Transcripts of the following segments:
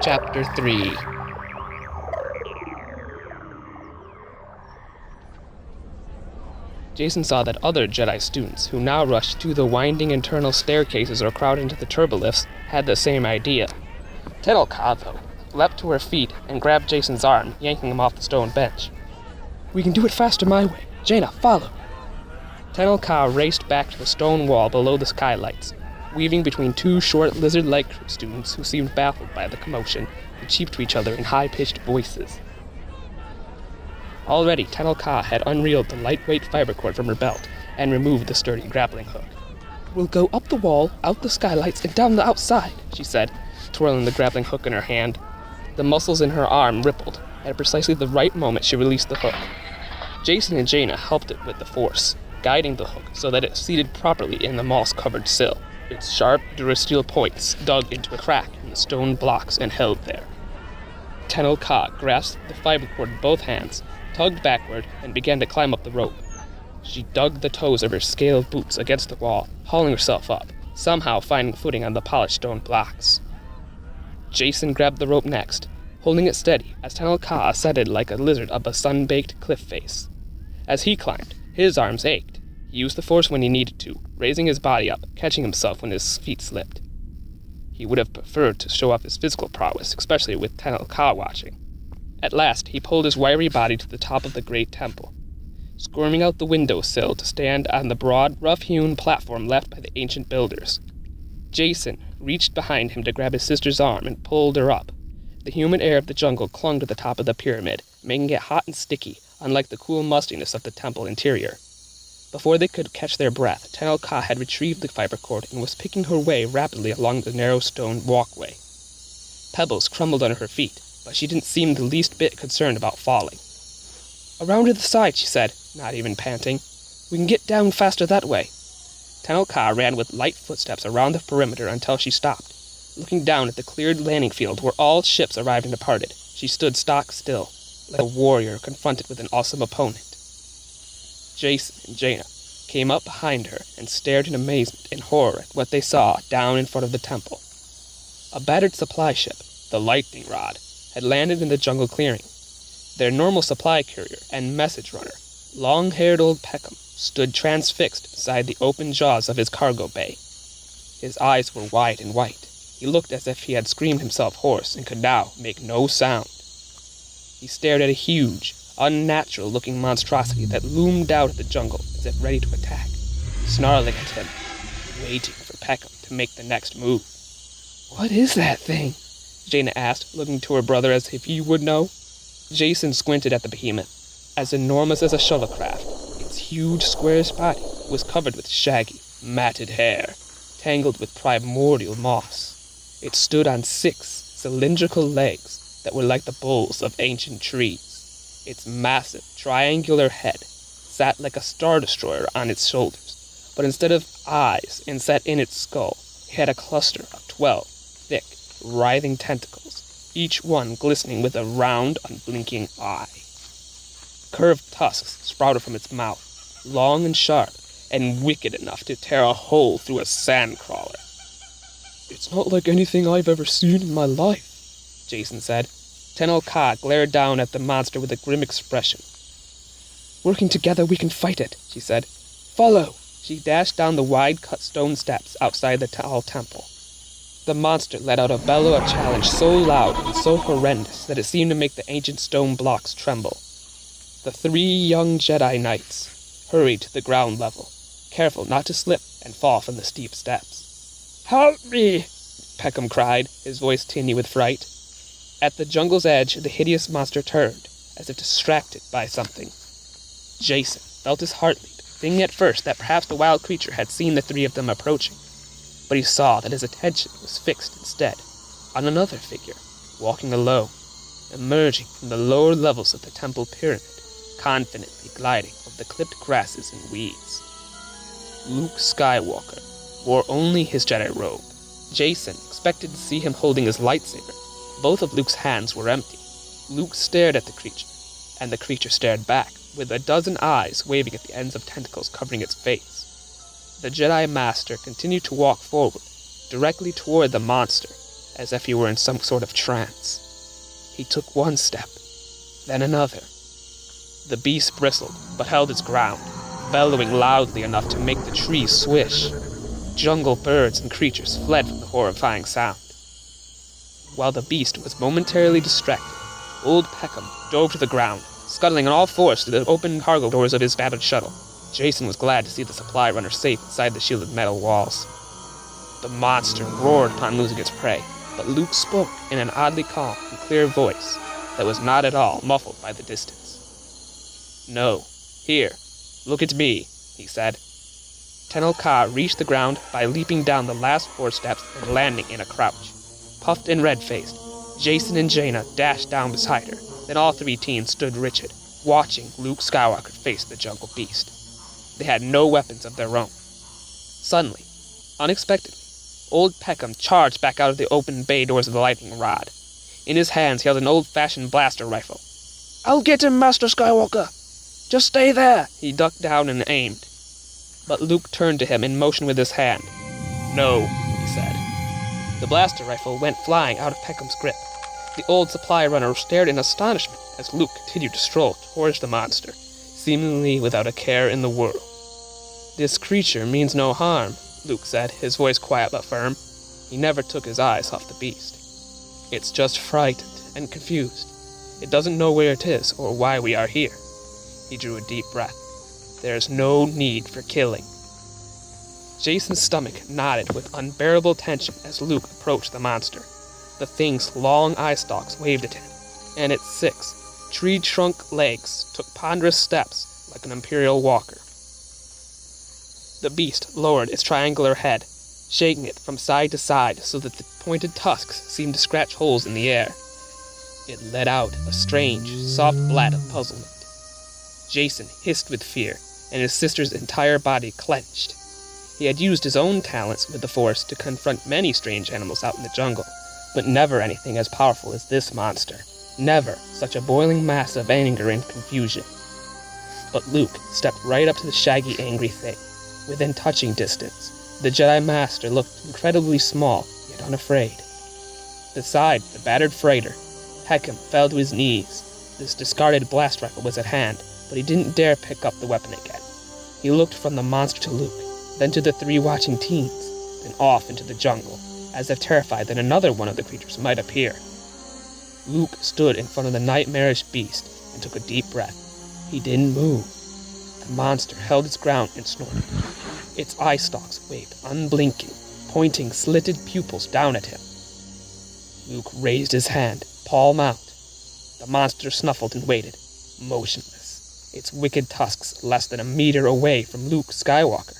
Chapter 3. Jason saw that other Jedi students, who now rushed to the winding internal staircases or crowded into the turbolifts, had the same idea. Tenel Ka, though, leapt to her feet and grabbed Jason's arm, yanking him off the stone bench. "We can do it faster my way. Jaina, follow." Tenel Ka raced back to the stone wall below the skylights, weaving between two short lizard-like students who seemed baffled by the commotion and cheeped to each other in high-pitched voices. Already, Tenel Ka had unreeled the lightweight fiber cord from her belt and removed the sturdy grappling hook. "We'll go up the wall, out the skylights, and down the outside," she said, twirling the grappling hook in her hand. The muscles in her arm rippled. At precisely the right moment, she released the hook. Jason and Jaina helped it with the force, guiding the hook so that it seated properly in the moss-covered sill, its sharp durasteel points dug into a crack in the stone blocks and held there. Tenel Ka grasped the fiber cord in both hands, tugged backward, and began to climb up the rope. She dug the toes of her scaled boots against the wall, hauling herself up, somehow finding footing on the polished stone blocks. Jason grabbed the rope next, holding it steady as Tenel Ka ascended like a lizard up a sun-baked cliff face. As he climbed, his arms ached. He used the force when he needed to, raising his body up, catching himself when his feet slipped. He would have preferred to show off his physical prowess, especially with Tenel Ka watching. At last, he pulled his wiry body to the top of the great temple, squirming out the windowsill to stand on the broad, rough-hewn platform left by the ancient builders. Jason reached behind him to grab his sister's arm and pulled her up. The humid air of the jungle clung to the top of the pyramid, making it hot and sticky, unlike the cool mustiness of the temple interior. Before they could catch their breath, Tenel Ka had retrieved the fiber cord and was picking her way rapidly along the narrow stone walkway. Pebbles crumbled under her feet, but she didn't seem the least bit concerned about falling. "Around to the side," she said, not even panting. "We can get down faster that way." Tenel Ka ran with light footsteps around the perimeter until she stopped. Looking down at the cleared landing field where all ships arrived and departed, she stood stock still, like a warrior confronted with an awesome opponent. Jason and Jaina came up behind her and stared in amazement and horror at what they saw down in front of the temple. A battered supply ship, the Lightning Rod, had landed in the jungle clearing. Their normal supply carrier and message runner, long-haired old Peckham, stood transfixed beside the open jaws of his cargo bay. His eyes were wide and white. He looked as if he had screamed himself hoarse and could now make no sound. He stared at a huge, unnatural-looking monstrosity that loomed out of the jungle as if ready to attack, snarling at him, waiting for Peckham to make the next move. "What is that thing?" Jaina asked, looking to her brother as if he would know. Jason squinted at the behemoth. As enormous as a shuttlecraft, its huge squarish body was covered with shaggy, matted hair, tangled with primordial moss. It stood on 6 cylindrical legs that were like the boles of ancient trees. Its massive, triangular head sat like a star destroyer on its shoulders, but instead of eyes inset in its skull, it had a cluster of 12 thick, writhing tentacles, each one glistening with a round, unblinking eye. Curved tusks sprouted from its mouth, long and sharp, and wicked enough to tear a hole through a sandcrawler. "It's not like anything I've ever seen in my life," Jason said. Tenel Ka glared down at the monster with a grim expression. "Working together we can fight it," she said. "Follow!" She dashed down the wide-cut stone steps outside the tall temple. The monster let out a bellow of challenge so loud and so horrendous that it seemed to make the ancient stone blocks tremble. The 3 young Jedi Knights hurried to the ground level, careful not to slip and fall from the steep steps. "Help me!" Peckham cried, his voice tinny with fright. At the jungle's edge, the hideous monster turned, as if distracted by something. Jason felt his heart leap, thinking at first that perhaps the wild creature had seen the 3 of them approaching. But he saw that his attention was fixed instead on another figure, walking alone, emerging from the lower levels of the temple pyramid, confidently gliding over the clipped grasses and weeds. Luke Skywalker wore only his Jedi robe. Jason expected to see him holding his lightsaber. Both of Luke's hands were empty. Luke stared at the creature, and the creature stared back, with a dozen eyes waving at the ends of tentacles covering its face. The Jedi Master continued to walk forward, directly toward the monster, as if he were in some sort of trance. He took one step, then another. The beast bristled, but held its ground, bellowing loudly enough to make the trees swish. Jungle birds and creatures fled from the horrifying sound. While the beast was momentarily distracted, Old Peckham dove to the ground, scuttling on all fours through the open cargo doors of his battered shuttle. Jason was glad to see the supply runner safe inside the shielded metal walls. The monster roared upon losing its prey, but Luke spoke in an oddly calm and clear voice that was not at all muffled by the distance. "No, here, look at me," he said. Tenel Ka reached the ground by leaping down the last 4 steps and landing in a crouch. Puffed and red-faced, Jason and Jaina dashed down beside her. Then all 3 teens stood rigid, watching Luke Skywalker face the jungle beast. They had no weapons of their own. Suddenly, unexpectedly, Old Peckham charged back out of the open bay doors of the lightning rod. In his hands he held an old-fashioned blaster rifle. "I'll get him, Master Skywalker! Just stay there!" He ducked down and aimed. But Luke turned to him and motioned with his hand. "No," he said. The blaster rifle went flying out of Peckham's grip. The old supply runner stared in astonishment as Luke continued to stroll towards the monster, seemingly without a care in the world. "This creature means no harm," Luke said, his voice quiet but firm. He never took his eyes off the beast. "It's just frightened and confused. It doesn't know where it is or why we are here." He drew a deep breath. "There's no need for killing." Jason's stomach knotted with unbearable tension as Luke approached the monster. The thing's long eye stalks waved at him, and its 6 tree-trunk legs took ponderous steps like an imperial walker. The beast lowered its triangular head, shaking it from side to side so that the pointed tusks seemed to scratch holes in the air. It let out a strange, soft blat of puzzlement. Jason hissed with fear, and his sister's entire body clenched. He had used his own talents with the Force to confront many strange animals out in the jungle, but never anything as powerful as this monster. Never such a boiling mass of anger and confusion. But Luke stepped right up to the shaggy, angry thing. Within touching distance, the Jedi Master looked incredibly small, yet unafraid. Beside the battered freighter, Peckham fell to his knees. This discarded blast rifle was at hand, but he didn't dare pick up the weapon again. He looked from the monster to Luke, then to the 3 watching teens, then off into the jungle, as if terrified that another one of the creatures might appear. Luke stood in front of the nightmarish beast and took a deep breath. He didn't move. The monster held its ground and snorted. Its eye stalks waved, unblinking, pointing slitted pupils down at him. Luke raised his hand, palm out. The monster snuffled and waited, motionless, its wicked tusks less than a meter away from Luke Skywalker.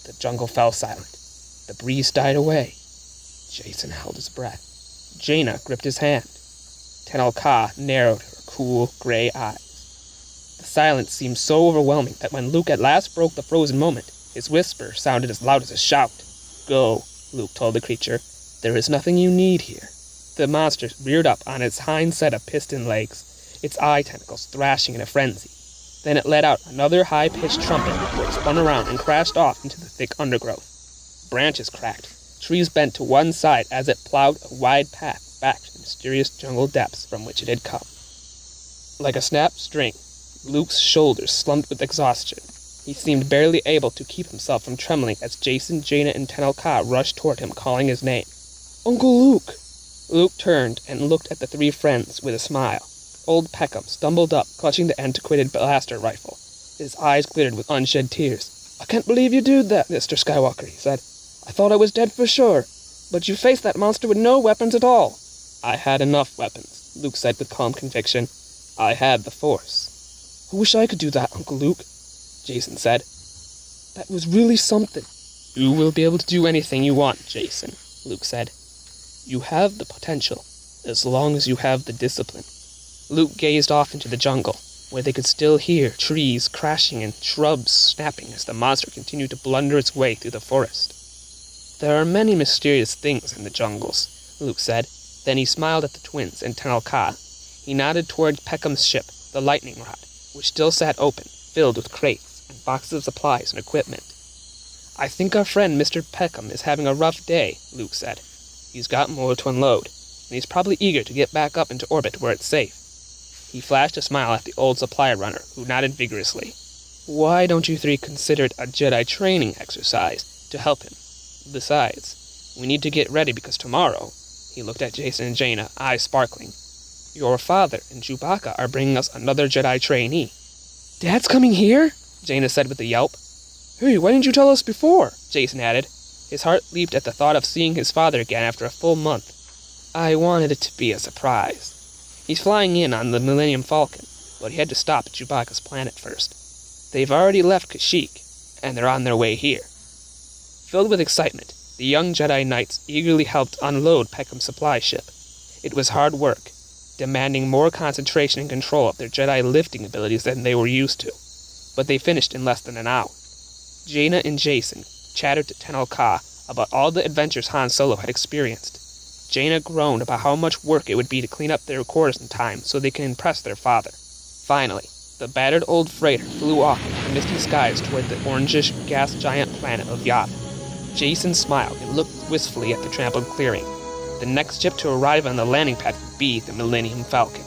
The jungle fell silent. The breeze died away. Jason held his breath. Jaina gripped his hand. Tenel Ka narrowed her cool, gray eyes. The silence seemed so overwhelming that when Luke at last broke the frozen moment, his whisper sounded as loud as a shout. "Go," Luke told the creature. "There is nothing you need here." The monster reared up on its hind set of piston legs, its eye tentacles thrashing in a frenzy. Then it let out another high-pitched trumpet before it spun around and crashed off into the thick undergrowth. Branches cracked, trees bent to one side as it plowed a wide path back to the mysterious jungle depths from which it had come. Like a snapped string, Luke's shoulders slumped with exhaustion. He seemed barely able to keep himself from trembling as Jason, Jaina, and Tenel Ka rushed toward him, calling his name. "Uncle Luke!" Luke turned and looked at the 3 friends with a smile. Old Peckham stumbled up, clutching the antiquated blaster rifle. His eyes glittered with unshed tears. "I can't believe you did that, Mr. Skywalker," he said. "I thought I was dead for sure. But you faced that monster with no weapons at all." "I had enough weapons," Luke said with calm conviction. "I had the Force." "I wish I could do that, Uncle Luke," Jason said. "That was really something." "You will be able to do anything you want, Jason," Luke said. "You have the potential, as long as you have the discipline." Luke gazed off into the jungle, where they could still hear trees crashing and shrubs snapping as the monster continued to blunder its way through the forest. "There are many mysterious things in the jungles," Luke said. Then he smiled at the twins and Tenel Ka. He nodded toward Peckham's ship, the lightning rod, which still sat open, filled with crates and boxes of supplies and equipment. "I think our friend Mr. Peckham is having a rough day," Luke said. He's got more to unload, and he's probably eager to get back up into orbit where it's safe. He flashed a smile at the old supply runner, who nodded vigorously. Why don't you three consider it a Jedi training exercise to help him? Besides, we need to get ready because tomorrow, he looked at Jason and Jaina, eyes sparkling, your father and Chewbacca are bringing us another Jedi trainee. Dad's coming here? Jaina said with a yelp. Hey, why didn't you tell us before? Jason added. His heart leaped at the thought of seeing his father again after a full month. I wanted it to be a surprise. He's flying in on the Millennium Falcon, but he had to stop at Chewbacca's planet first. They've already left Kashyyyk, and they're on their way here. Filled with excitement, the young Jedi Knights eagerly helped unload Peckham's supply ship. It was hard work, demanding more concentration and control of their Jedi lifting abilities than they were used to, but they finished in less than an hour. Jaina and Jason chattered to Tenel Ka about all the adventures Han Solo had experienced. Jaina groaned about how much work it would be to clean up their quarters in time so they can impress their father. Finally, the battered old freighter flew off into the misty skies toward the orangish gas giant planet of Yavin. Jason smiled and looked wistfully at the trampled clearing. The next ship to arrive on the landing pad would be the Millennium Falcon.